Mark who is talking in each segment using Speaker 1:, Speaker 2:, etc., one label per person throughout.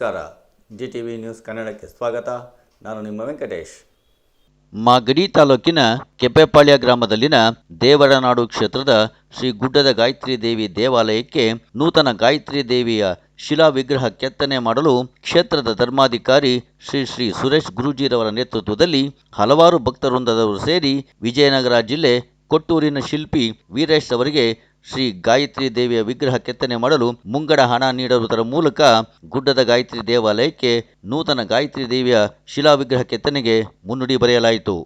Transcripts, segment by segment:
Speaker 1: ನಮಸ್ಕಾರ. GTV news ಕನ್ನಡಕ್ಕೆ ಸ್ವಾಗತ. ನಾನು ನಿಮ್ಮ ವೆಂಕಟೇಶ್.
Speaker 2: ಮಾಗಡಿ ತಾಲೂಕಿನ ಕೆಪ್ಪೆಪಾಳ್ಯ ಗ್ರಾಮದಲ್ಲಿನ ದೇವರನಾಡು ಕ್ಷೇತ್ರದ ಶ್ರೀ ಗುಡ್ಡದ ಗಾಯತ್ರಿ ದೇವಿ ದೇವಾಲಯಕ್ಕೆ ನೂತನ ಗಾಯತ್ರಿ ದೇವಿಯ ಶಿಲಾ ವಿಗ್ರಹ ಕೆತ್ತನೆ ಮಾಡಲು ಕ್ಷೇತ್ರದ ಧರ್ಮಾಧಿಕಾರಿ ಶ್ರೀ ಸುರೇಶ್ ಗುರೂಜಿರವರ ನೇತೃತ್ವದಲ್ಲಿ ಹಲವಾರು ಭಕ್ತವೃಂದದವರು ಸೇರಿ ವಿಜಯನಗರ ಜಿಲ್ಲೆ ಕೊಟ್ಟೂರಿನ ಶಿಲ್ಪಿ ವೀರೇಶ್ ಅವರಿಗೆ ಶ್ರೀ ಗಾಯತ್ರಿ ದೇವಿಯ ವಿಗ್ರಹ ಕೆತ್ತನೆ ಮಾಡಲು ಮುಂಗಡ ಹಣ ನೀಡುವುದರ ಮೂಲಕ ಗುಡ್ಡದ ಗಾಯತ್ರಿ ದೇವಾಲಯಕ್ಕೆ ನೂತನ ಗಾಯತ್ರಿ ದೇವಿಯ ಶಿಲಾ ವಿಗ್ರಹ ಕೆತ್ತನೆಗೆ ಮುನ್ನುಡಿ ಬರೆಯಲಾಯಿತು.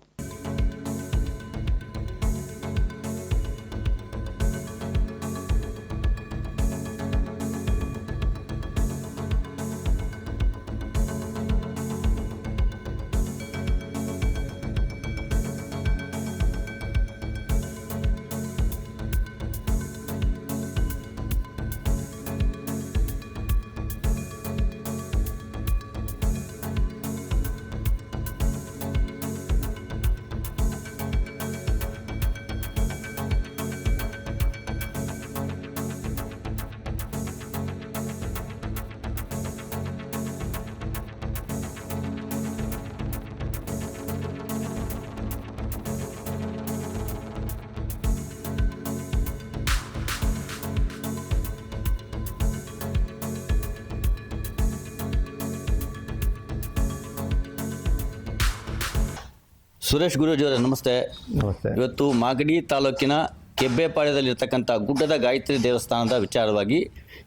Speaker 2: ಸುರೇಶ್ ಗುರೂಜಿಯವರೇ ನಮಸ್ತೆ.
Speaker 3: ನಮಸ್ತೆ.
Speaker 2: ಇವತ್ತು ಮಾಗಡಿ ತಾಲೂಕಿನ ಕೆಬ್ಬೆಪಾಳ್ಯದಲ್ಲಿರ್ತಕ್ಕಂಥ ಗುಡ್ಡದ ಗಾಯತ್ರಿ ದೇವಸ್ಥಾನದ ವಿಚಾರವಾಗಿ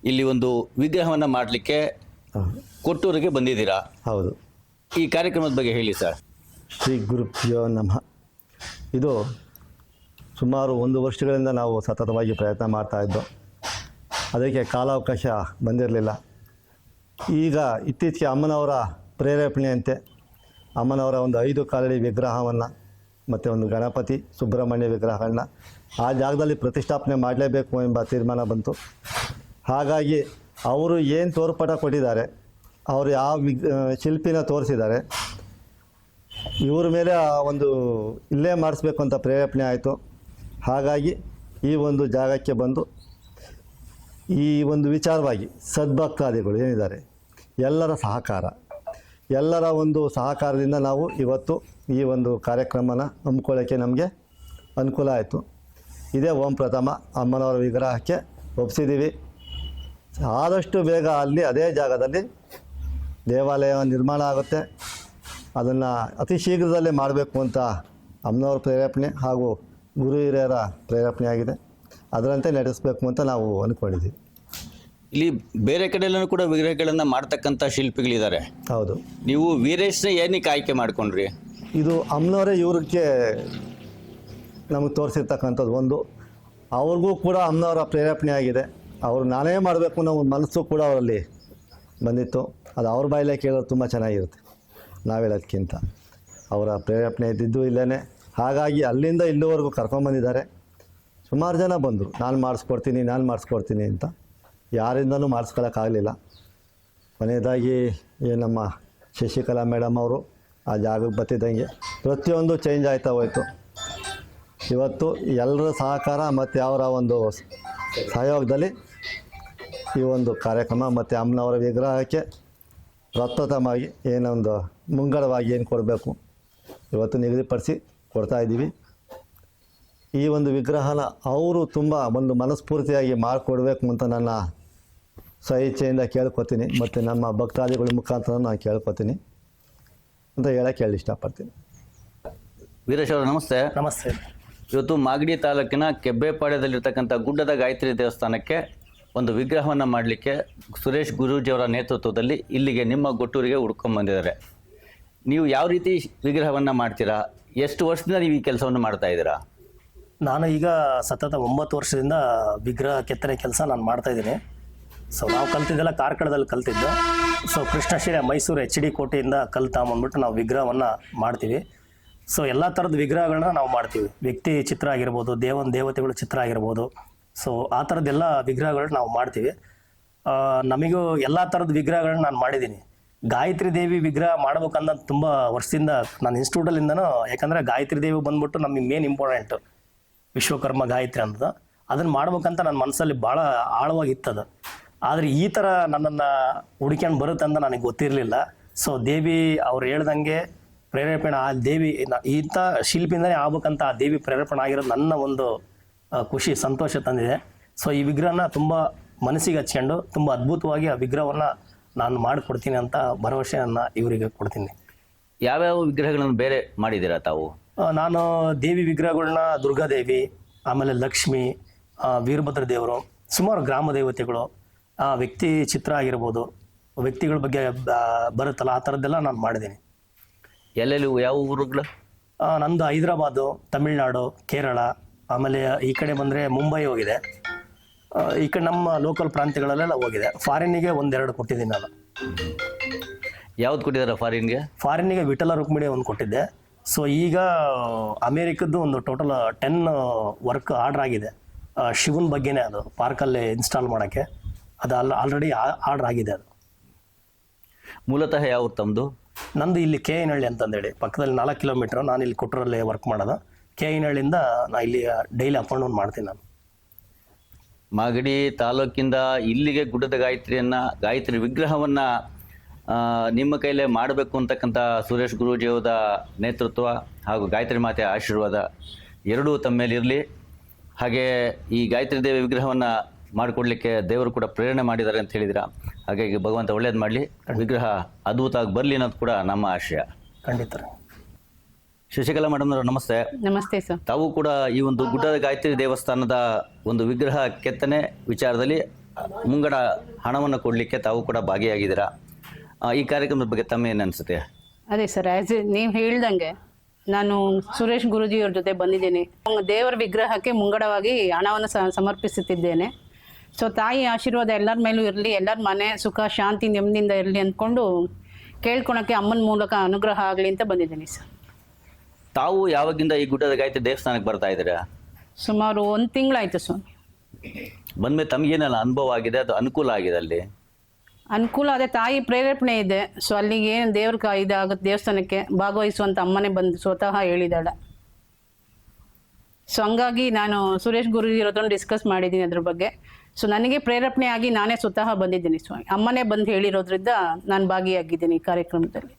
Speaker 2: ಇಲ್ಲಿ ಒಂದು ವಿಗ್ರಹವನ್ನು ಮಾಡಲಿಕ್ಕೆ ಕೊಟ್ಟೂರಿಗೆ ಬಂದಿದ್ದೀರಾ?
Speaker 3: ಹೌದು.
Speaker 2: ಈ ಕಾರ್ಯಕ್ರಮದ ಬಗ್ಗೆ ಹೇಳಿ ಸರ್.
Speaker 3: ಶ್ರೀ ಗುರುಭ್ಯೋ ನಮಃ. ಇದು ಸುಮಾರು 1 ವರ್ಷಗಳಿಂದ ನಾವು ಸತತವಾಗಿ ಪ್ರಯತ್ನ ಮಾಡ್ತಾ ಇದ್ದೋ. ಅದಕ್ಕೆ ಕಾಲಾವಕಾಶ ಬಂದಿರಲಿಲ್ಲ. ಈಗ ಇತ್ತೀಚೆಗೆ ಅಮ್ಮನವರ ಪ್ರೇರೇಪಣೆಯಂತೆ ಅಮ್ಮನವರ ಒಂದು 5 ಕಾಲಡಿ ವಿಗ್ರಹವನ್ನು ಮತ್ತು ಒಂದು ಗಣಪತಿ ಸುಬ್ರಹ್ಮಣ್ಯ ವಿಗ್ರಹಗಳನ್ನ ಆ ಜಾಗದಲ್ಲಿ ಪ್ರತಿಷ್ಠಾಪನೆ ಮಾಡಲೇಬೇಕು ಎಂಬ ತೀರ್ಮಾನ ಬಂತು. ಹಾಗಾಗಿ ಅವರು ಏನು ತೋರ್ಪಟ ಕೊಟ್ಟಿದ್ದಾರೆ, ಅವರು ಯಾವ ಶಿಲ್ಪಿನ ತೋರಿಸಿದ್ದಾರೆ, ಇವ್ರ ಮೇಲೆ ಒಂದು ಇಲ್ಲೇ ಮಾಡಿಸ್ಬೇಕು ಅಂತ ಪ್ರೇರೇಪಣೆ ಆಯಿತು. ಹಾಗಾಗಿ ಈ ಒಂದು ಜಾಗಕ್ಕೆ ಬಂದು ಈ ಒಂದು ವಿಚಾರವಾಗಿ ಸದ್ಭಕ್ತಾದಿಗಳು ಏನಿದ್ದಾರೆ ಎಲ್ಲರ ಎಲ್ಲರ ಒಂದು ಸಹಕಾರದಿಂದ ನಾವು ಇವತ್ತು ಈ ಒಂದು ಕಾರ್ಯಕ್ರಮನ ಹಮ್ಮಿಕೊಳ್ಳೋಕ್ಕೆ ನಮಗೆ ಅನುಕೂಲ ಆಯಿತು. ಇದೇ ಪ್ರಥಮ ಅಮ್ಮನವರ ವಿಗ್ರಹಕ್ಕೆ ಒಪ್ಪಿಸಿದ್ದೀವಿ. ಆದಷ್ಟು ಬೇಗ ಅಲ್ಲಿ ಅದೇ ಜಾಗದಲ್ಲಿ ದೇವಾಲಯ ನಿರ್ಮಾಣ ಆಗುತ್ತೆ. ಅದನ್ನು ಅತಿ ಶೀಘ್ರದಲ್ಲೇ ಮಾಡಬೇಕು ಅಂತ ಅಮ್ಮನವರ ಪ್ರೇರೇಪಣೆ ಹಾಗೂ ಗುರು ಹಿರಿಯರ ಪ್ರೇರೇಪಣೆ ಆಗಿದೆ. ಅದರಂತೆ ನಡೆಸಬೇಕು ಅಂತ ನಾವು ಅಂದ್ಕೊಂಡಿದ್ದೀವಿ.
Speaker 2: ಇಲ್ಲಿ ಬೇರೆ ಕಡೆಯಲ್ಲೂ ಕೂಡ ವಿಗ್ರಹಗಳನ್ನು ಮಾಡ್ತಕ್ಕಂಥ ಶಿಲ್ಪಿಗಳಿದ್ದಾರೆ.
Speaker 3: ಹೌದು.
Speaker 2: ನೀವು ವೀರೇಶ್ನ ಏನಕ್ಕೆ ಆಯ್ಕೆ ಮಾಡ್ಕೊಂಡ್ರಿ?
Speaker 3: ಇದು ಅಮ್ಮನವರೇ ಇವ್ರಿಗೆ ನಮಗೆ ತೋರಿಸಿರ್ತಕ್ಕಂಥದ್ದು. ಒಂದು ಅವ್ರಿಗೂ ಕೂಡ ಅಮ್ಮನವರ ಪ್ರೇರೇಪಣೆ ಆಗಿದೆ. ಅವರು ನಾನೇ ಮಾಡಬೇಕು ಅನ್ನೋ ಒಂದು ಮನಸ್ಸು ಕೂಡ ಅವರಲ್ಲಿ ಬಂದಿತ್ತು. ಅದು ಅವ್ರ ಬಾಯಲ್ಲೇ ಕೇಳೋದು ತುಂಬ ಚೆನ್ನಾಗಿರುತ್ತೆ, ನಾವು ಹೇಳೋದಕ್ಕಿಂತ. ಅವರ ಪ್ರೇರೇಪಣೆ ಇದ್ದಿದ್ದು ಇಲ್ಲೇ. ಹಾಗಾಗಿ ಅಲ್ಲಿಂದ ಇಲ್ಲಿವರೆಗೂ ಕರ್ಕೊಂಬಂದಿದ್ದಾರೆ. ಸುಮಾರು ಜನ ಬಂದರು, ನಾನು ಮಾಡಿಸ್ಕೊಡ್ತೀನಿ ಅಂತ. ಯಾರಿಂದನೂ ಮಾಡಿಸ್ಕೊಳ್ಳೋಕ್ಕಾಗಲಿಲ್ಲ. ಕೊನೆಯದಾಗಿ ನಮ್ಮ ಶಶಿಕಲಾ ಮೇಡಮ್ ಅವರು ಆ ಜಾಗಕ್ಕೆ ಬರ್ತಿದ್ದಂಗೆ ಪ್ರತಿಯೊಂದು ಚೇಂಜ್ ಆಯ್ತಾ ಹೋಯಿತು. ಇವತ್ತು ಎಲ್ಲರ ಸಹಕಾರ ಮತ್ತು ಅವರ ಒಂದು ಸಹಯೋಗದಲ್ಲಿ ಈ ಒಂದು ಕಾರ್ಯಕ್ರಮ ಮತ್ತು ಅಮ್ಮನವರ ವಿಗ್ರಹಕ್ಕೆ ಪ್ರಪ್ರಥಮವಾಗಿ ಏನೊಂದು ಮುಂಗಡವಾಗಿ ಏನು ಕೊಡಬೇಕು ಇವತ್ತು ನಿಗದಿಪಡಿಸಿ ಕೊಡ್ತಾಯಿದ್ದೀವಿ. ಈ ಒಂದು ವಿಗ್ರಹನ ಅವರು ತುಂಬ ಒಂದು ಮನಸ್ಫೂರ್ತಿಯಾಗಿ ಮಾಡಿಕೊಡ್ಬೇಕು ಅಂತ ನನ್ನ ಸ್ವಇಚ್ಛೆಯಿಂದ ಕೇಳ್ಕೊತೀನಿ ಮತ್ತು ನಮ್ಮ ಭಕ್ತಾದಿಗಳ ಮುಖಾಂತರ ನಾನು ಕೇಳ್ಕೊತೀನಿ ಅಂತ ಹೇಳಕ್ಕೆ ಇಷ್ಟಪಡ್ತೀನಿ.
Speaker 2: ವೀರೇಶ್ ಅವರು ನಮಸ್ತೆ.
Speaker 4: ನಮಸ್ತೆ.
Speaker 2: ಇವತ್ತು ಮಾಗಡಿ ತಾಲೂಕಿನ ಕೆಬ್ಬೆಪಾಳ್ಯದಲ್ಲಿರ್ತಕ್ಕಂಥ ಗುಡ್ಡದ ಗಾಯತ್ರಿ ದೇವಸ್ಥಾನಕ್ಕೆ ಒಂದು ವಿಗ್ರಹವನ್ನು ಮಾಡಲಿಕ್ಕೆ ಸುರೇಶ್ ಗುರೂಜಿಯವರ ನೇತೃತ್ವದಲ್ಲಿ ಇಲ್ಲಿಗೆ ನಿಮ್ಮ ಕೊಟ್ಟೂರಿಗೆ ಹುಡ್ಕೊಂಡ್ಬಂದಿದ್ದಾರೆ. ನೀವು ಯಾವ ರೀತಿ ವಿಗ್ರಹವನ್ನು ಮಾಡ್ತೀರಾ? ಎಷ್ಟು ವರ್ಷದಿಂದ ನೀವು ಈ ಕೆಲಸವನ್ನು ಮಾಡ್ತಾ ಇದ್ದೀರಾ?
Speaker 4: ನಾನು ಈಗ ಸತತ 9 ವರ್ಷದಿಂದ ವಿಗ್ರಹ ಕೆತ್ತನೆ ಕೆಲಸ ನಾನು ಮಾಡ್ತಾಯಿದ್ದೀನಿ. ಸೊ ನಾವು ಕಲ್ತಿದ್ದೆಲ್ಲ ಕಾರ್ಕಳದಲ್ಲಿ ಕಲ್ತಿದ್ದು. ಸೊ ಕೃಷ್ಣಶಿಲೆ ಮೈಸೂರು HD ಕೋಟೆಯಿಂದ ಕಲ್ತಾಂಬಂದ್ಬಿಟ್ಟು ನಾವು ವಿಗ್ರಹವನ್ನು ಮಾಡ್ತೀವಿ. ಸೊ ಎಲ್ಲ ಥರದ ವಿಗ್ರಹಗಳನ್ನ ನಾವು ಮಾಡ್ತೀವಿ. ವ್ಯಕ್ತಿ ಚಿತ್ರ ಆಗಿರ್ಬೋದು, ದೇವತೆಗಳ ಚಿತ್ರ ಆಗಿರ್ಬೋದು. ಸೊ ಆ ಥರದ್ದೆಲ್ಲ ವಿಗ್ರಹಗಳನ್ನ ನಾವು ಮಾಡ್ತೀವಿ. ನಮಗೂ ಎಲ್ಲ ಥರದ ವಿಗ್ರಹಗಳನ್ನ ನಾನು ಮಾಡಿದ್ದೀನಿ. ಗಾಯತ್ರಿ ದೇವಿ ವಿಗ್ರಹ ಮಾಡ್ಬೇಕಂದ ತುಂಬ ವರ್ಷದಿಂದ ನಾನು ಇನ್ಸ್ಟಿಟ್ಯೂಟಲ್ಲಿಂದನೂ, ಯಾಕಂದರೆ ಗಾಯತ್ರಿ ದೇವಿ ಬಂದ್ಬಿಟ್ಟು ನಮಗೆ ಮೇನ್ ಇಂಪಾರ್ಟೆಂಟು, ವಿಶ್ವಕರ್ಮ ಗಾಯತ್ರಿ ಅಂತ. ಅದನ್ನು ಮಾಡ್ಬೇಕಂತ ನನ್ನ ಮನಸ್ಸಲ್ಲಿ ಭಾಳ ಆಳವಾಗಿತ್ತದು. ಆದರೆ ಈ ಥರ ನನ್ನನ್ನು ಹುಡ್ಕ್ಯಾಂಡು ಬರುತ್ತೆ ಅಂತ ನನಗೆ ಗೊತ್ತಿರಲಿಲ್ಲ. ಸೊ ದೇವಿ ಅವ್ರು ಹೇಳ್ದಂಗೆ ಪ್ರೇರೇಪಣೆ ಆ ದೇವಿ ಇಂಥ ಶಿಲ್ಪಿಯಿಂದನೇ ಆಗ್ಬೇಕಂತ ಆ ದೇವಿ ಪ್ರೇರೇಪಣೆ ಆಗಿರೋದು ನನ್ನ ಒಂದು ಖುಷಿ ಸಂತೋಷ ತಂದಿದೆ. ಸೊ ಈ ವಿಗ್ರಹನ ತುಂಬ ಮನಸ್ಸಿಗೆ ಹಚ್ಕೊಂಡು ತುಂಬ ಅದ್ಭುತವಾಗಿ ಆ ವಿಗ್ರಹವನ್ನು ನಾನು ಮಾಡಿಕೊಡ್ತೀನಿ ಅಂತ ಭರವಸೆಯನ್ನು ಇವರಿಗೆ ಕೊಡ್ತೀನಿ.
Speaker 2: ಯಾವ್ಯಾವ ವಿಗ್ರಹಗಳನ್ನು ಬೇರೆ ಮಾಡಿದ್ದೀರಾ ತಾವು?
Speaker 4: ನಾನು ದೇವಿ ವಿಗ್ರಹಗಳನ್ನ ದುರ್ಗಾದೇವಿ, ಆಮೇಲೆ ಲಕ್ಷ್ಮಿ, ವೀರಭದ್ರ ದೇವರು, ಸುಮಾರು ಗ್ರಾಮ ದೇವತೆಗಳು, ವ್ಯಕ್ತಿ ಚಿತ್ರ ಆಗಿರ್ಬೋದು, ವ್ಯಕ್ತಿಗಳ ಬಗ್ಗೆ ಬರುತ್ತಲ್ಲ ಆ ಥರದ್ದೆಲ್ಲ ನಾನು ಮಾಡಿದ್ದೀನಿ.
Speaker 2: ಎಲ್ಲೆಲ್ಲಿ ಯಾವ ಊರುಗಳು?
Speaker 4: ನಂದು ಹೈದರಾಬಾದು, ತಮಿಳ್ನಾಡು, ಕೇರಳ, ಆಮೇಲೆ ಈ ಕಡೆ ಬಂದರೆ ಮುಂಬೈ ಹೋಗಿದೆ. ಈ ಕಡೆ ನಮ್ಮ ಲೋಕಲ್ ಪ್ರಾಂತ್ಯಗಳಲ್ಲೆಲ್ಲ ಹೋಗಿದೆ. ಫಾರಿನ್ನಿಗೆ ಒಂದೆರಡು ಕೊಟ್ಟಿದ್ದೀನಿ ನಾನು.
Speaker 2: ಯಾವ್ದು ಕೊಟ್ಟಿದ್ದಾರೆ ಫಾರಿನ್ಗೆ?
Speaker 4: ಫಾರಿನ್ನಿಗೆ ವಿಠಲ ರುಕ್ಮಿಣಿ ಒಂದು ಕೊಟ್ಟಿದ್ದೆ. ಸೊ ಈಗ ಅಮೇರಿಕದ್ದು ಒಂದು ಟೋಟಲ್ 10 ವರ್ಕ್ ಆರ್ಡ್ರ್ ಆಗಿದೆ. ಶಿವನ ಬಗ್ಗೆನೇ ಅದು ಪಾರ್ಕಲ್ಲಿ ಇನ್ಸ್ಟಾಲ್ ಮಾಡೋಕ್ಕೆ ಅದು ಆಲ್ರೆಡಿ ಆರ್ಡ್ರ್ ಆಗಿದೆ. ಅದು
Speaker 2: ಮೂಲತಃ ಯಾವ ತಮ್ಮದು?
Speaker 4: ನಂದು ಇಲ್ಲಿ KN ಅಂತಂದೇಳಿ ಪಕ್ಕದಲ್ಲಿ 4 ಕಿಲೋಮೀಟ್ರ್. ನಾನು ಇಲ್ಲಿ ಕೊಟ್ಟೂರಲ್ಲಿ ವರ್ಕ್ ಮಾಡೋದು. KN ನಾ ಇಲ್ಲಿ ಡೈಲಿ ಅಪ್ ಆ್ಯಂಡ್ ಡೌನ್ ಮಾಡ್ತೀನಿ ನಾನು.
Speaker 2: ಮಾಗಡಿ ತಾಲೂಕಿಂದ ಇಲ್ಲಿಗೆ ಗುಡ್ಡದ ಗಾಯತ್ರಿ ವಿಗ್ರಹವನ್ನು ನಿಮ್ಮ ಕೈಲೇ ಮಾಡಬೇಕು ಅಂತಕ್ಕಂಥ ಸುರೇಶ್ ಗುರೂಜಿಯವರ ನೇತೃತ್ವ ಹಾಗೂ ಗಾಯತ್ರಿ ಮಾತೆಯ ಆಶೀರ್ವಾದ ಎರಡೂ ತಮ್ಮ ಮೇಲೆ ಇರಲಿ. ಹಾಗೆ ಈ ಗಾಯತ್ರಿ ದೇವಿ ವಿಗ್ರಹವನ್ನು ಮಾಡಿಕೊಡ್ಲಿಕ್ಕೆ ದೇವರು ಕೂಡ ಪ್ರೇರಣೆ ಮಾಡಿದ್ದಾರೆ ಅಂತ ಹೇಳಿದಿರ. ಹಾಗಾಗಿ ಭಗವಂತ ಒಳ್ಳೇದು ಮಾಡಲಿ, ವಿಗ್ರಹ ಅದ್ಭುತವಾಗಿ ಬರಲಿ ಅನ್ನೋದು ಕೂಡ ನಮ್ಮ ಆಶಯ.
Speaker 4: ಖಂಡಿತ.
Speaker 2: ಶಶಿಕಲಾ ಮೇಡಮ್ನವರು ನಮಸ್ತೆ.
Speaker 5: ನಮಸ್ತೆ ಸರ್.
Speaker 2: ತಾವು ಕೂಡ ಈ ಒಂದು ಗುಡ್ಡದ ಗಾಯತ್ರಿ ದೇವಸ್ಥಾನದ ಒಂದು ವಿಗ್ರಹ ಕೆತ್ತನೆ ವಿಚಾರದಲ್ಲಿ ಮುಂಗಡ ಹಣವನ್ನು ಕೊಡಲಿಕ್ಕೆ ತಾವು ಕೂಡ ಭಾಗಿಯಾಗಿದ್ದೀರಾ. ಈ ಕಾರ್ಯಕ್ರಮದ ಬಗ್ಗೆ ತಮ್ಮ ಏನು ಅನಿಸುತ್ತೆ?
Speaker 5: ಅದೇ ಸರ್, ನೀವು ಹೇಳ್ದಂಗೆ ನಾನು ಸುರೇಶ್ ಗುರೂಜಿಯವ್ರ ಜೊತೆ ಬಂದಿದ್ದೀನಿ. ದೇವರ ವಿಗ್ರಹಕ್ಕೆ ಮುಂಗಡವಾಗಿ ಹಣವನ್ನು ಸಮರ್ಪಿಸುತ್ತಿದ್ದೇನೆ. ಸೊ ತಾಯಿ ಆಶೀರ್ವಾದ ಎಲ್ಲರ ಮೇಲೂ ಇರಲಿ, ಎಲ್ಲರ ಮನೆ ಸುಖ ಶಾಂತಿ ನೆಮ್ಮದಿಯಿಂದ ಇರಲಿ ಅಂದ್ಕೊಂಡು ಕೇಳ್ಕೊಳಕ್ಕೆ ಅಮ್ಮನ ಮೂಲಕ ಅನುಗ್ರಹ ಆಗಲಿ ಅಂತ ಬಂದಿದ್ದೀನಿ ಸರ್.
Speaker 2: ತಾವು ಯಾವಾಗಿಂದ ಈ ಗುಡ್ಡದ ಗಾಯತ್ರಿ ದೇವಸ್ಥಾನಕ್ಕೆ ಬರ್ತಾ ಇದ್ದೀರಾ?
Speaker 5: ಸುಮಾರು 1 ತಿಂಗಳಾಯಿತು ಸ್ವಾಮಿ.
Speaker 2: ಬಂದ್ಮೇಲೆ ತಮಗೇನೆಲ್ಲ ಅನುಭವ ಆಗಿದೆ, ಅದು ಅನುಕೂಲ ಆಗಿದೆ? ಅಲ್ಲಿ
Speaker 5: ಅನುಕೂಲ ಅದೇ ತಾಯಿ ಪ್ರೇರೇಪಣೆ ಇದೆ. ಸೊ ಅಲ್ಲಿಗೆ ದೇವ್ರ ಇದಾಗುತ್ತೆ, ದೇವಸ್ಥಾನಕ್ಕೆ ಭಾಗವಹಿಸುವಂಥ ಅಮ್ಮನೇ ಬಂದು ಸ್ವತಃ ಹೇಳಿದಾಳೆ. ಸೊ ಹಂಗಾಗಿ ನಾನು ಸುರೇಶ್ ಗುರೂಜಿ ಹತ್ರ ಡಿಸ್ಕಸ್ ಮಾಡಿದ್ದೀನಿ ಅದ್ರ ಬಗ್ಗೆ. ಸೊ ನನಗೆ ಪ್ರೇರೇಪಣೆ ಆಗಿ ನಾನೇ ಸ್ವತಃ ಬಂದಿದ್ದೀನಿ ಸ್ವಾಮಿ. ಅಮ್ಮನೇ ಬಂದು ಹೇಳಿರೋದ್ರಿಂದ ನಾನು ಭಾಗಿಯಾಗಿದ್ದೀನಿ ಈ ಕಾರ್ಯಕ್ರಮದಲ್ಲಿ.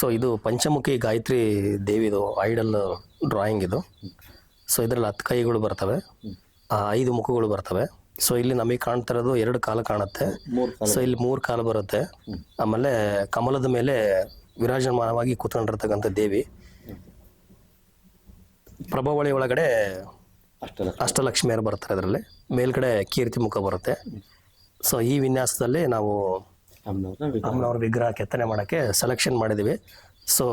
Speaker 4: ಸೊ ಇದು ಪಂಚಮುಖಿ ಗಾಯತ್ರಿ ದೇವಿದು ಐಡಲ್ ಡ್ರಾಯಿಂಗ್ ಇದು. ಸೊ ಇದರಲ್ಲಿ 10 ಕೈಗಳು ಬರ್ತವೆ, 5 ಮುಖಗಳು ಬರ್ತವೆ. ಸೊ ಇಲ್ಲಿ ನಮಗೆ ಕಾಣ್ತಾ ಇರೋದು 2 ಕಾಲು ಕಾಣುತ್ತೆ. ಸೊ ಇಲ್ಲಿ 3 ಕಾಲು ಬರುತ್ತೆ. ಆಮೇಲೆ ಕಮಲದ ಮೇಲೆ ವಿರಾಜಮಾನವಾಗಿ ಕೂತ್ಕೊಂಡಿರ್ತಕ್ಕಂಥ ದೇವಿ. ಪ್ರಭಾವಳಿ ಒಳಗಡೆ ಅಷ್ಟಲಕ್ಷ್ಮಿಯರು ಬರ್ತಾರೆ. ಅದರಲ್ಲಿ ಮೇಲ್ಗಡೆ ಕೀರ್ತಿ ಮುಖ ಬರುತ್ತೆ. ಸೊ ಈ ವಿನ್ಯಾಸದಲ್ಲಿ ನಾವು ಅಮ್ಮನವ್ರ ವಿಗ್ರಹ ಕೆತ್ತನೆ ಮಾಡೋಕ್ಕೆ ಸೆಲೆಕ್ಷನ್ ಮಾಡಿದ್ದೀವಿ. ಸೊ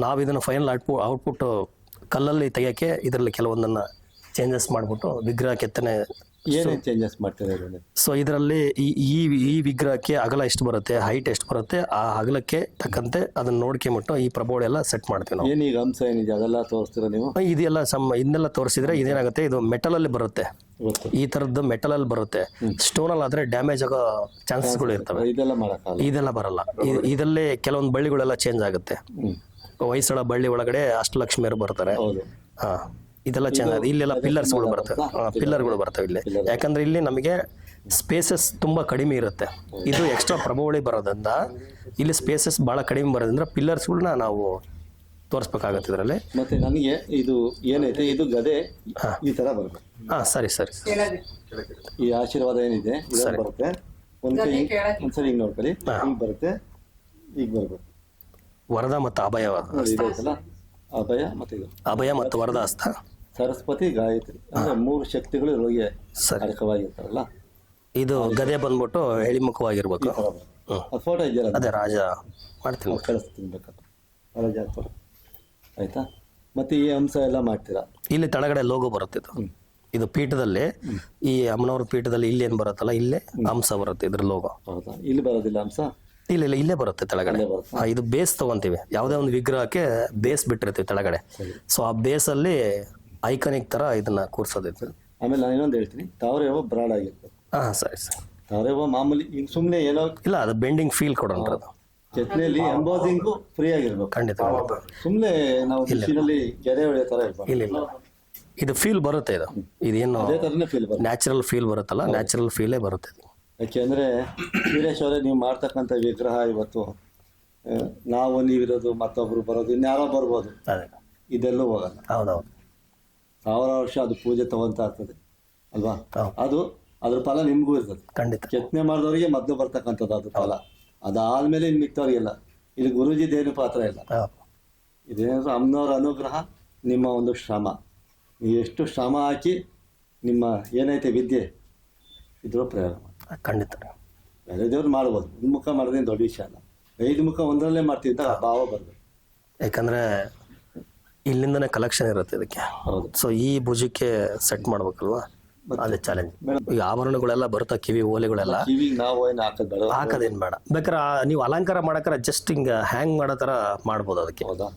Speaker 4: ನಾವು ಇದನ್ನು ಫೈನಲ್ ಔಟ್ಪುಟ್ ಕಲ್ಲಲ್ಲಿ ತೆಗಿಯೋಕ್ಕೆ ಇದರಲ್ಲಿ ಕೆಲವೊಂದನ್ನು ಚೇಂಜಸ್ ಮಾಡಿಬಿಟ್ಟು ವಿಗ್ರಹ ಕೆತ್ತನೆ
Speaker 3: ಚೇಂಜಸ್ ಮಾಡ್ತಾರೆ.
Speaker 4: ಸೊ ಇದರಲ್ಲಿ ಈ ವಿಗ್ರಹಕ್ಕೆ ಅಗಲ ಎಷ್ಟು ಬರುತ್ತೆ, ಹೈಟ್ ಎಷ್ಟು ಬರುತ್ತೆ, ಆ ಅಗಲಕ್ಕೆ ತಕ್ಕಂತೆ ಅದನ್ನ ನೋಡ್ಕೊಂಬಿಟ್ಟು ಈ ಪ್ರಭಾವಳಿ ಎಲ್ಲ ಸೆಟ್ ಮಾಡ್ತೀವಿ ನಾವು.
Speaker 3: ಏನೀಗ ಅಂಶ ಏನಿದೆ ಅದೆಲ್ಲ ತೋರಿಸ್ತೀರಾ ನೀವು?
Speaker 4: ಇದೆಲ್ಲ ಇದನ್ನೆಲ್ಲ ತೋರಿಸಿದ್ರೆ ಇದೇನಾಗುತ್ತೆ, ಇದು ಮೆಟಲಲ್ಲಿ ಬರುತ್ತೆ. ಈ ಥರದ್ದು ಮೆಟಲಲ್ಲಿ ಬರುತ್ತೆ. ಸ್ಟೋನಲ್ಲಿ ಆದರೆ ಡ್ಯಾಮೇಜ್ ಆಗೋ ಚಾನ್ಸಸ್ಗಳು ಇರ್ತವೆ. ಇದೆಲ್ಲ ಬರಲ್ಲ. ಇದರಲ್ಲಿ ಕೆಲವೊಂದು ಬಳ್ಳಿಗಳೆಲ್ಲ ಚೇಂಜ್ ಆಗುತ್ತೆ. ಹೊಯ್ಸಳ ಬಳ್ಳಿ ಒಳಗಡೆ ಅಷ್ಟಲಕ್ಷ್ಮಿಯರು ಬರ್ತಾರೆ. ಹಾಂ, ಇದೆಲ್ಲ ಚೆನ್ನಾಗಿ ಇಲ್ಲೆಲ್ಲ ಪಿಲ್ಲರ್ಸ್ಗಳು ಬರ್ತವೆ. ಪಿಲ್ಲರ್ಗಳು ಬರ್ತವೆ ಇಲ್ಲಿ. ಯಾಕಂದ್ರೆ ಇಲ್ಲಿ ನಮಗೆ ಸ್ಪೇಸಸ್ ತುಂಬ ಕಡಿಮೆ ಇರುತ್ತೆ. ಇದು ಎಕ್ಸ್ಟ್ರಾ ಪ್ರಭಾವಳಿ ಬರೋದ್ರಿಂದ ಇಲ್ಲಿ ಸ್ಪೇಸಸ್ ಭಾಳ ಕಡಿಮೆ ಬರೋದ್ರಿಂದ ಪಿಲ್ಲರ್ಸ್ಗಳನ್ನ ನಾವು ತೋರಿಸ್ಬೇಕಾಗತ್ತೆ ಇದರಲ್ಲಿ.
Speaker 3: ಮತ್ತೆ ನನಗೆ ಇದು ಏನೈತೆ, ಇದು ಗದೆ ಈ ಥರ ಬರುತ್ತೆ.
Speaker 4: ಹಾಂ, ಸರಿ.
Speaker 3: ಈ ಆಶೀರ್ವಾದ ಏನಿದೆ ಇದು ಬರುತ್ತೆ. ಒಂದ್ಸರಿ ಹಿಂಗೆ ನೋಡ್ಕೊಳ್ಳಿ, ಹಿಂಗೆ ಬರುತ್ತೆ, ಈಗ ಬರ್ಬೇಕು.
Speaker 4: ವರದ ಮತ್ತು ಅಭಯ, ಅಭಯ ಮತ್ತು ವರದ ಹಸ್ತ,
Speaker 3: ಸರಸ್ವತಿ, ಗಾಯತ್ರಿ ಅಂದ್ರೆ 3 ಶಕ್ತಿಗಳು ರೋಗಿಗೆ ಅಡಕವಾಗಿರ್ತಾರಲ್ಲ.
Speaker 4: ಇದು ಗದೆ ಬಂದ್ಬಿಟ್ಟು ಎಳಿಮುಖವಾಗಿರ್ಬೇಕು.
Speaker 3: ಅದು ಫೋಟೋ ಇದೆಯಲ್ಲ
Speaker 4: ಅದೇ ರಾಜ ಮಾಡ್ತೀನಿ.
Speaker 3: ಕಳಿಸ್ತೀನಿ ಬೇಕಾದ್ರೆ ರಾಜ ಫೋಟೋ ಆಯಿತಾ. ಮತ್ತು ಈ ಅಂಶ ಎಲ್ಲ ಮಾಡ್ತೀರಾ?
Speaker 4: ಇಲ್ಲಿ ತೆಳಗಡೆ ಲೋಗೋ ಬರುತ್ತೆ ಇದು ಪೀಠದಲ್ಲಿ, ಈ ಅಮ್ಮನವ್ರ ಪೀಠದಲ್ಲಿ ಇಲ್ಲಿ ಏನು ಬರುತ್ತಲ್ಲ ಇಲ್ಲೇ ಅಂಶ ಬರುತ್ತೆ ಇದ್ರ ಲೋಗೋ.
Speaker 3: ಹೌದಾ? ಇಲ್ಲಿ ಬರೋದಿಲ್ಲ ಅಂಶ?
Speaker 4: ಇಲ್ಲ ಇಲ್ಲೇ ಬರುತ್ತೆ ತೆಳಗಡೆ. ಇದು ಬೇಸ್ ತಗೊಂತೀವಿ, ಯಾವುದೇ ಒಂದು ವಿಗ್ರಹಕ್ಕೆ ಬೇಸ್ ಬಿಟ್ಟಿರ್ತೀವಿ ತೆಳಗಡೆ. ಸೊ ಆ ಬೇಸಲ್ಲಿ ಐಕಾನಿಕ್ ತರ ಇದನ್ನ ಕೂರ್ಸೋದಿತ್ತು.
Speaker 3: ಆಮೇಲೆ ನಾನು ಇನ್ನೊಂದು ಹೇಳ್ತೀನಿ, ತಾವರೆ ಹೂವು ಬ್ರಾಡ್ ಆಗಿರ್ಬೇಕು.
Speaker 4: ಸರಿ.
Speaker 3: ತಾವರೆ ಹೂವು ಮಾಮೂಲಿ ಈಗ ಸುಮ್ಮನೆ ಏನೋ
Speaker 4: ಇಲ್ಲ, ಅದು ಬೆಂಡಿಂಗ್ ಫೀಲ್ ಕೊಡೋಣ ಅದು.
Speaker 3: ಚಟ್ನಿಯಲ್ಲಿ ಎಂಬೋಸಿಂಗು ಫ್ರೀ ಆಗಿರ್ಬೇಕು.
Speaker 4: ಖಂಡಿತ.
Speaker 3: ಸುಮ್ಮನೆ ನಾವು ಮಿಷಿನಲ್ಲಿ ಗೆರೆ ಹೊಡೆಯೋ ಥರ ಇರ್ಬೇಕು.
Speaker 4: ಇಲ್ಲ ಇದು ಫೀಲ್ ಬರುತ್ತೆ. ಇದೇನು
Speaker 3: ಅದೇ ಥರನೇ ಫೀಲ್ ಬರುತ್ತೆ.
Speaker 4: ನ್ಯಾಚುರಲ್ ಫೀಲ್ ಬರುತ್ತಲ್ಲ, ನ್ಯಾಚುರಲ್ ಫೀಲೇ ಬರುತ್ತೆ.
Speaker 3: ಯಾಕೆಂದರೆ ವೀರೇಶ್ ಅವರೇ, ನೀವು ಮಾಡ್ತಕ್ಕಂಥ ವಿಗ್ರಹ ಇವತ್ತು ನಾವು ನೀವಿರೋದು ಮತ್ತೊಬ್ರು ಬರೋದು ಇನ್ಯಾರೋ ಬರ್ಬೋದು,
Speaker 4: ಅದೇ
Speaker 3: ಇದೆಲ್ಲೂ ಹೋಗಲ್ಲ.
Speaker 4: ಹೌದೌದು.
Speaker 3: 1000 ವರ್ಷ ಅದು ಪೂಜೆ ತಗೊಂತಾ ಇರ್ತದೆ ಅಲ್ವಾ?
Speaker 4: ಹೌದು.
Speaker 3: ಅದು ಅದ್ರ ಫಲ ನಿಮಗೂ ಇರ್ತದೆ.
Speaker 4: ಖಂಡಿತ.
Speaker 3: ಕೆತ್ತನೆ ಮಾಡಿದವರಿಗೆ ಮೊದಲು ಬರ್ತಕ್ಕಂಥದ್ದು ಅದು ಫಲ. ಅದಾದ್ಮೇಲೆ ಇನ್ನು ಮಿಕ್ಕವ್ರಿಗೆಲ್ಲ. ಇಲ್ಲಿ ಗುರೂಜಿದೇನು ಪಾತ್ರ ಇಲ್ಲ. ಇದೇನಾದ್ರು ಅಮ್ಮನವರ ಅನುಗ್ರಹ, ನಿಮ್ಮ ಒಂದು ಶ್ರಮ. ನೀವು ಎಷ್ಟು ಶ್ರಮ ಹಾಕಿ ನಿಮ್ಮ ಏನೈತೆ ವಿದ್ಯೆ ಇದ್ರ ಪ್ರಯೋಗ ಮಾಡಿ.
Speaker 4: ಖಂಡಿತ.
Speaker 3: ಬೇರೆ ದೇವ್ರು ಮಾಡ್ಬೋದು, ಒಂದು ಮುಖ ಮಾಡೋದೇನು ದೊಡ್ಡ ವಿಷಯ ಅಲ್ಲ. 5 ಮುಖ ಒಂದರಲ್ಲೇ ಮಾಡ್ತಿದ್ದ ಭಾವ ಬರ್ಬೇಕು.
Speaker 4: ಯಾಕಂದ್ರೆ ಇಲ್ಲಿಂದನೇ ಕಲೆಕ್ಷನ್ ಇರುತ್ತೆ ಇದಕ್ಕೆ.
Speaker 3: ಹೌದು.
Speaker 4: ಸೊ ಈ ಭುಜಕ್ಕೆ ಸೆಟ್ ಮಾಡ್ಬೇಕಲ್ವಾ, ಅದೇ ಚಾಲೆಂಜ್. ಈ ಆಭರಣಗಳೆಲ್ಲ ಬರ್ತಾ, ಕಿವಿ ಓಲೆಗಳೆಲ್ಲ
Speaker 3: ಕಿವಿಗೆ ನಾವು ಏನು ಹಾಕೋದು
Speaker 4: ಹಾಕೋದೇನು ಬೇಡ. ಬೇಕಾದ್ರೆ ನೀವು ಅಲಂಕಾರ ಮಾಡಕ್ರ ಜಸ್ಟ್ ಹಿಂಗ ಹ್ಯಾಂಗ್ ಮಾಡೋ ತರ ಮಾಡ್ಬೋದು ಅದಕ್ಕೆ.
Speaker 3: ಹೌದಾ?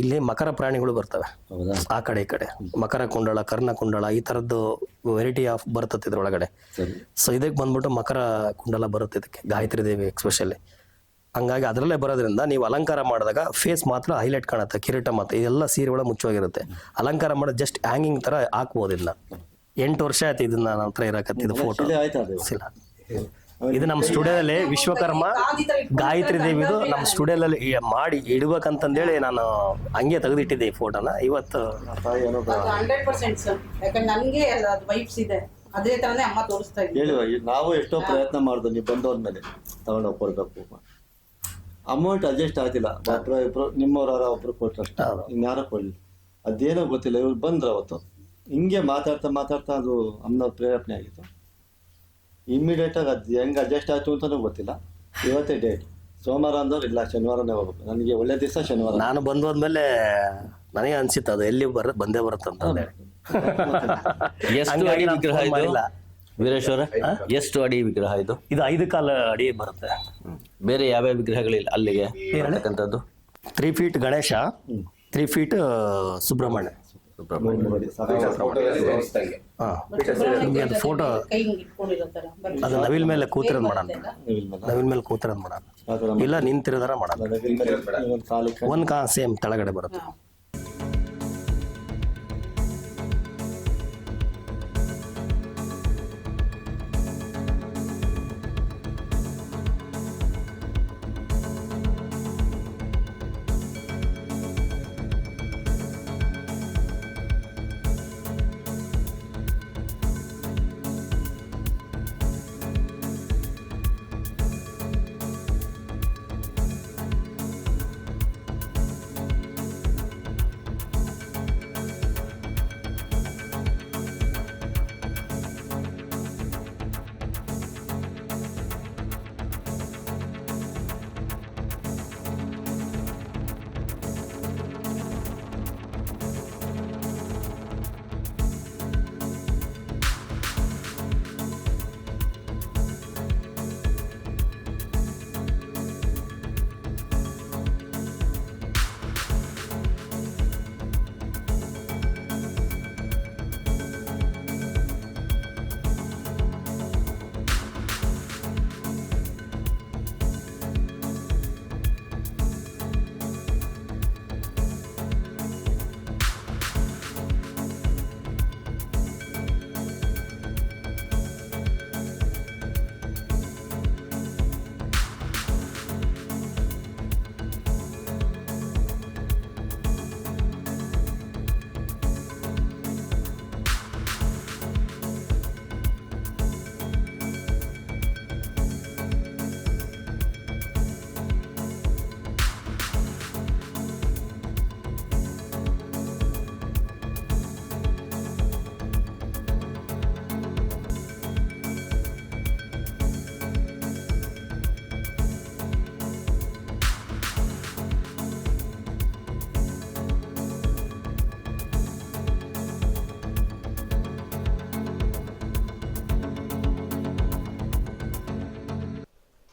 Speaker 4: ಇಲ್ಲಿ ಮಕರ ಪ್ರಾಣಿಗಳು ಬರ್ತವೆ.
Speaker 3: ಹೌದಾ?
Speaker 4: ಆ ಕಡೆ ಈ ಕಡೆ ಮಕರ ಕುಂಡಳ, ಕರ್ಣ ಕುಂಡಳ, ಈ ತರದ್ದು ವೆರೈಟಿ ಆಫ್ ಬರ್ತದೆ ಇದ್ರೊಳಗಡೆ.
Speaker 3: ಸರಿ.
Speaker 4: ಸೊ ಇದಕ್ಕೆ ಬಂದ್ಬಿಟ್ಟು ಮಕರ ಕುಂಡಲ ಬರುತ್ತೆ ಇದಕ್ಕೆ, ಗಾಯತ್ರಿ ದೇವಿ ಎಕ್ಸ್ಪೆಷಲಿ. ಹಂಗಾಗಿ ಅದರಲ್ಲೇ ಬರೋದ್ರಿಂದ ನೀವು ಅಲಂಕಾರ ಮಾಡಿದಾಗ ಫೇಸ್ ಮಾತ್ರ ಹೈಲೈಟ್ ಕಾಣುತ್ತೆ. ಕಿರೀಟ ಮಾತ್ರ ಇದೆಲ್ಲ ಸೀರೆಗಳ ಮುಚ್ಚೋಗಿರುತ್ತೆ. ಅಲಂಕಾರ ಮಾಡೋದು ಜಸ್ಟ್ ಹ್ಯಾಂಗಿಂಗ್ ತರ ಹಾಕ್ಬೋದು. ಇದನ್ನ 8 ವರ್ಷ ಆಯ್ತು ಇದನ್ನ ನನ್ನ ಹತ್ರ ಇರಕತ್ತಿದ್ದು ಫೋಟೋ.
Speaker 3: ಆಯ್ತಾ ಅದು?
Speaker 4: ಇದು ನಮ್ಮ ಸ್ಟುಡಿಯೋದಲ್ಲಿ ವಿಶ್ವಕರ್ಮ ಗಾಯತ್ರಿ ದೇವಿದು ನಮ್ಮ ಸ್ಟುಡಿಯೋದಲ್ಲಿ ಮಾಡಿ ಇಡ್ಬೇಕಂತಂದೇಳಿ ನಾನು ಹಂಗೆ ತೆಗೆದಿಟ್ಟಿದ್ದೆ ಈ ಫೋಟೋನ. ಇವತ್ತು
Speaker 5: 100% ಸರ್, ಯಾಕಂದ್ರೆ ನನಗೆ ಅದು ವೈಬ್ಸ್ ಇದೆ, ಅದೇ ತರನೇ ಅಮ್ಮ ತೋರಿಸ್ತಾ ಇದ್ದೀನಿ.
Speaker 3: ಹೇಳುವ ನಾವು ಎಷ್ಟೋ ಪ್ರಯತ್ನ ಮಾಡಿದ್ವಿ, ನೀವು ಬಂದೋದ್ಮೇಲೆ ತಗೊಂಡೋಗಿ ಕೊಡ್ಬೇಕು. ಅಮೌಂಟ್ ಅಡ್ಜಸ್ಟ್ ಆಗ್ತಿಲ್ಲ. ಇಬ್ರು ನಿಮ್ಮವ್ರ ಒಬ್ರು ಕೊಟ್ಟರಷ್ಟೇ, ಇನ್ಯಾರೋ ಕೊಡಲಿ ಅದೇನೋ ಗೊತ್ತಿಲ್ಲ. ಇವ್ರು ಬಂದ್ರು ಅವತ್ತು, ಹಿಂಗೆ ಮಾತಾಡ್ತಾ ಅದು ಅಮ್ಮನವ್ರ ಪ್ರೇರೇಪಣೆ ಆಗಿತ್ತು. ಇಮ್ಮಿಡಿಯೇಟ್ ಆಗಿ ಅದು ಹೆಂಗೆ ಅಡ್ಜಸ್ಟ್ ಆಯ್ತು ಅಂತಲೂ ಗೊತ್ತಿಲ್ಲ. ಇವತ್ತೇ ಡೇಟ್ ಸೋಮವಾರ ಅಂದವ್ರು ಇಲ್ಲ ಶನಿವಾರನೇ ಹೋಗ್ಬೇಕು. ನನಗೆ ಒಳ್ಳೆ ದಿವಸ ಶನಿವಾರ.
Speaker 4: ನಾನು ಬಂದೋದ್ಮೇಲೆ ನನಗೆ ಅನ್ಸಿತ್ತು ಅದು ಎಲ್ಲಿ ಬಂದೇ ಬರುತ್ತಂತ.
Speaker 2: ಎಷ್ಟು ಅಡಿ ವಿಗ್ರಹ ಇದು ವೀರೇಶ್ವರ? ಎಷ್ಟು ಅಡಿ ವಿಗ್ರಹ ಇದು?
Speaker 4: ಇದು 5 ಕಾಲ ಅಡಿ ಬರುತ್ತೆ.
Speaker 2: ಬೇರೆ ಯಾವ್ಯಾವ ವಿಗ್ರಹಗಳಿಲ್ಲ ಅಲ್ಲಿಗೆ ಬರ್ತಕ್ಕಂಥದ್ದು?
Speaker 4: 3 ಫೀಟ್ ಗಣೇಶ, 3 ಫೀಟ್ ಸುಬ್ರಹ್ಮಣ್ಯ. ನಿಮ್ಗೆ ಅದು ಫೋಟೋ
Speaker 5: ಕೈ ಹಿಂಗ್ ಇಟ್ಕೊಂಡಿರೋ ತರ
Speaker 4: ಅದು ನವಿಲ್ ಮೇಲೆ ಕೂತಿರೋದು ಮಾಡೋಣ. ನವಿಲ್ ಮೇಲೆ ಕೂತಿರೋದು ಮಾಡೋಣ, ಇಲ್ಲ ನಿಂತಿರೋದಾರ ಮಾಡೋಣ. ಒಂದ್ ಸೇಮ್ ತೆಳಗಡೆ ಬರುತ್ತೆ.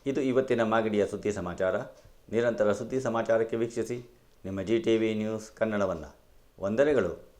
Speaker 1: ಇದು ಇವತ್ತಿನ ಮಾಗಡಿಯ ಸುದ್ದಿ ಸಮಾಚಾರ. ನಿರಂತರ ಸುದ್ದಿ ಸಮಾಚಾರಕ್ಕೆ ವೀಕ್ಷಿಸಿ ನಿಮ್ಮ GTV ನ್ಯೂಸ್ ಕನ್ನಡವನ್ನು. ವಂದನೆಗಳು.